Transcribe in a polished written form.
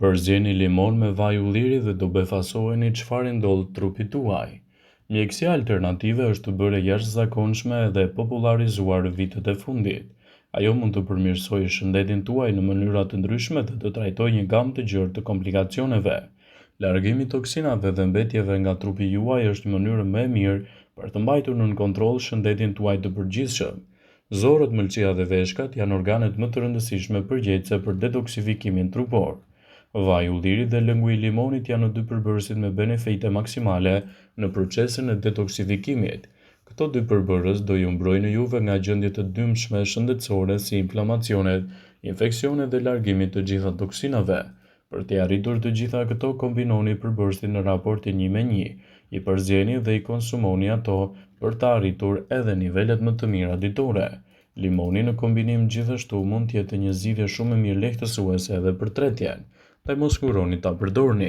Përzjeni limon me vaj ulliri dhe do befasojeni çfarë ndodh trupit tuaj. Mjekësia alternative është të bërë jashtëzakonshme dhe e popularizuar vitet e fundit. Ajo mund të përmirësojë shëndetin tuaj në mënyra të ndryshme dhe të trajtojë një gamë të gjerë të komplikacioneve. Largimi i toksinave dhe mbetjeve nga trupi juaj është një mënyrë më e mirë për të mbajtur nën kontroll shëndetin tuaj të përgjithshëm. Zorët, mëlçia dhe veshkat janë organet më të rëndësishme përgjegjëse për detoksifikimin trupor. Vaji i ullirit dhe lëngu i limonit janë dy përbërësit me benefite maksimale në procesin e detoksifikimit. Këto dy përbërës do ju mbrojnë juve nga gjendje të dëmshme shëndetësore si inflamacionet, infeksionet dhe largimi të gjitha toksinave. Për të arritur të gjitha këto, kombinoni përbërësit në raportin 1:1, i përzjeni dhe i konsumoni ato për të arritur edhe nivelet më të mira ditore. Limoni në kombinim gjithashtu mund të jetë një zgjidhje shumë e mirë lehtësuese edhe për tretjen, dhe mos kurroni ta përdorni.